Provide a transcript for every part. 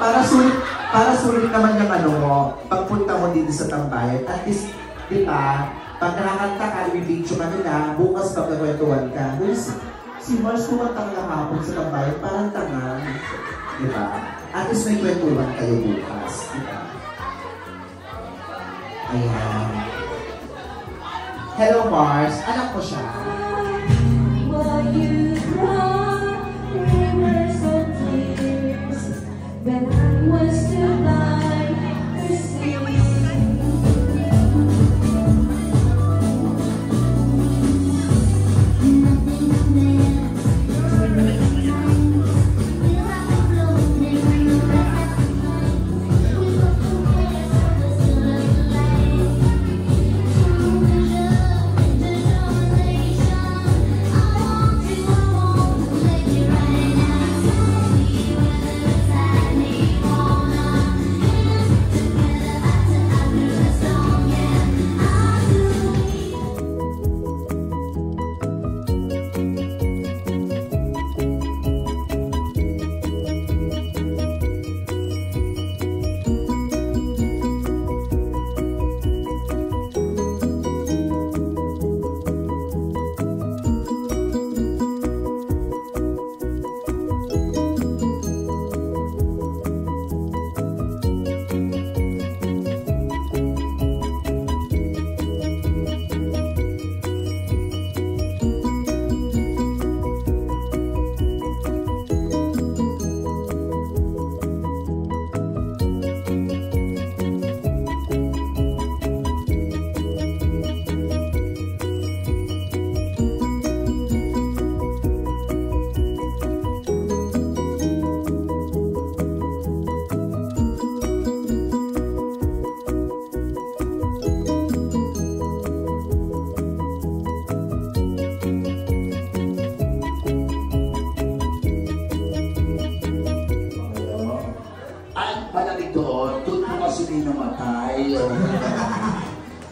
para sulit naman yung ano mo, pagpunta mo dito sa tambayan, at least, di ba, pag nakakanta ka, ibibidyo ka nila, bukas pagkakwentuhan ka. Si Mars kumanta ka hapon sa tambayan, parang tanga. Di ba? At least may kwentuhan kayo bukas. Di ba? Ayan. Hello Mars, anak ko siya. When I was too blind to see.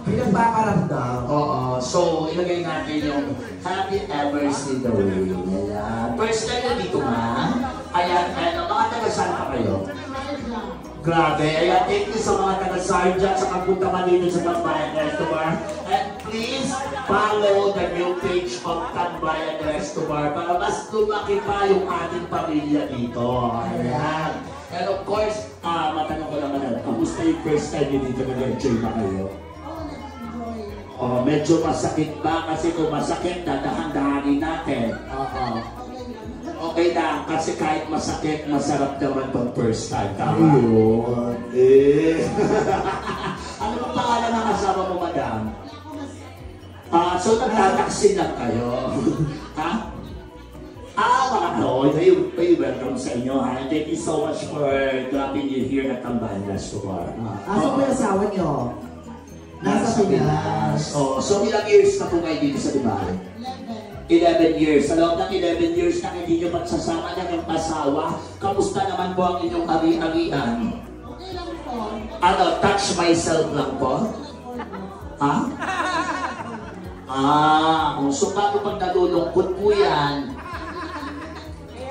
Pinagpakaramdam. Oo. So, ilagay natin yung Happy Ever See the Way. Ayan. First time na dito nga. Ayan, mga taga-saan pa kayo? Grabe. Ayan, thank you sa mga taga-Sarja sa pagpunta man dito sa Tambayan Restaurant. And please follow the new page of Tambayan Restaurant para mas lumaki pa yung ating pamilya dito. Ayan. And of course, matanong ko naman na, kamusta yung first time nyo dito nag-enjoy ba kayo? Oh, medyo masakit ba? Kasi kung masakit, dadahan-dahanin natin. Okay na, kasi kahit masakit, masarap naman pang first time. Tama? Eh. Ano bang pangalan ng kasama mo, madam? So nagtataksin lang kayo. Ha? Welcome sa inyo. Ha? Thank you so much for dropping you here at Tambayan Restaurant. Asa po yung asawa nyo? Nasa Pinas. Oh, so ilang years na po kayo dito sa Dubai? 11 years. Sa loob ng 11 years na hindi nyo magsasama ng yung asawa, kamusta naman po ang inyong ari-arian? Okay lang po. Ano, touch myself lang po? Ha? So bago pag nalulungkot po yan,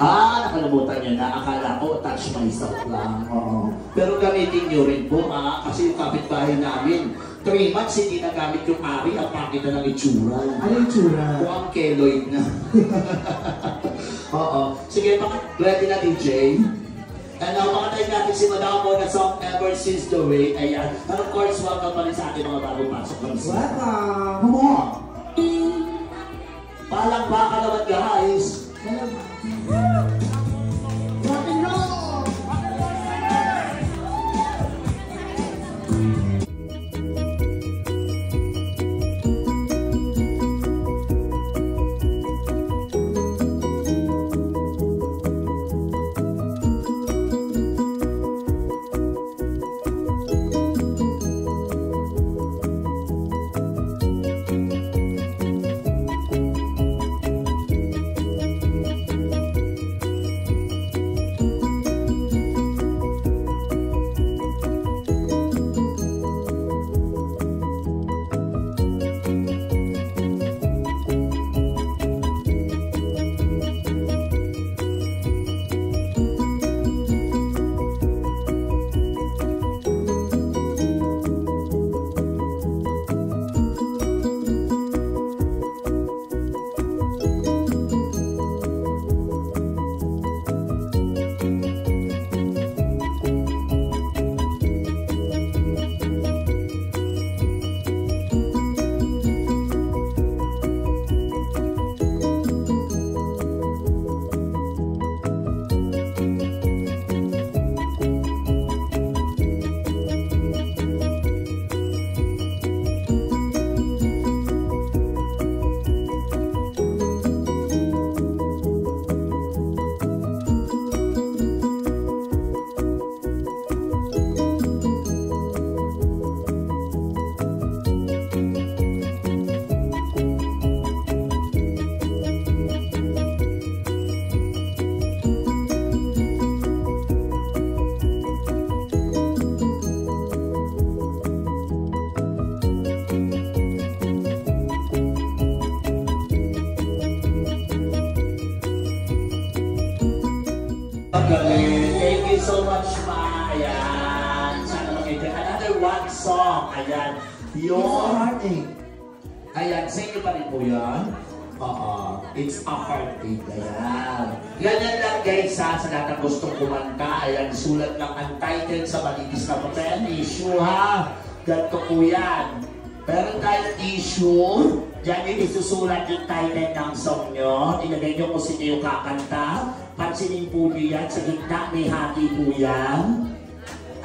nakalimutan niya na. Akala ko, touch myself lang. Pero gamitin nyo rin po, kasi yung kapitbahay namin, 3 months hindi nagamit yung ari, ang pakita ng itsura. Ano yung itsura? Mukhang keloid na. Sige, ready na DJ? And makatayin natin si Madam mo na song Ever Since the Way. Ayan. And of course, welcome pa rin sa ating mga bagong pasok. Welcome! Come on! Palang baka naman guys! Rock and roll! galing. Thank you so much, ma. Ayan. Sana mag-enjoy. Another one song. Ayan. Yung... Ayan, sa inyo pa rin po yan. It's a heartache. Ayan. Ganyan lang guys ha, sa lahat ng gustong kumanta. Ayan, sulat lang ang title sa malinis na papel. Issue ha. Ganito po yan. Pero dahil issue, dyan yung isusulat yung title ng song nyo. Ilagay nyo kung sino yung kakanta. Pansinin po nyo yan. Sa gitna may hati po yan.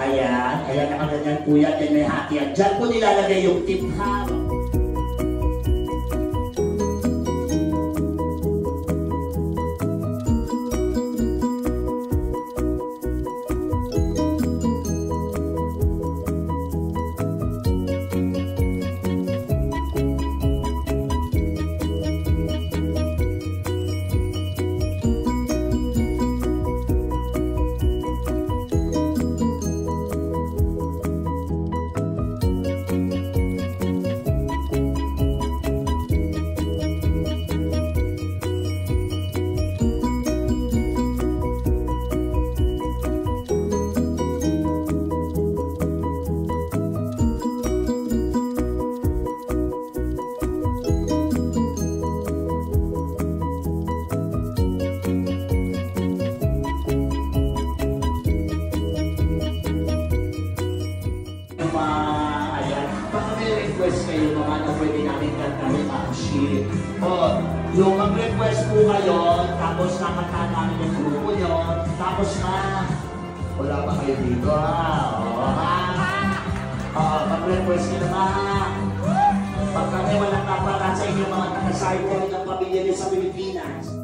Ayan. Ayan, nakaganyan po yan. Yan may hati yan. Dyan po nilalagay yung tip ha. Request kayo mga na pwede namin kantahin actually. Yung mag-request po kayo, tapos nakanta namin yung grupo nyo, tapos wala pa kayo dito mag-request kayo naman. Pag kami walang kapata sa inyong mga taga-side ng pamilya nyo sa Pilipinas.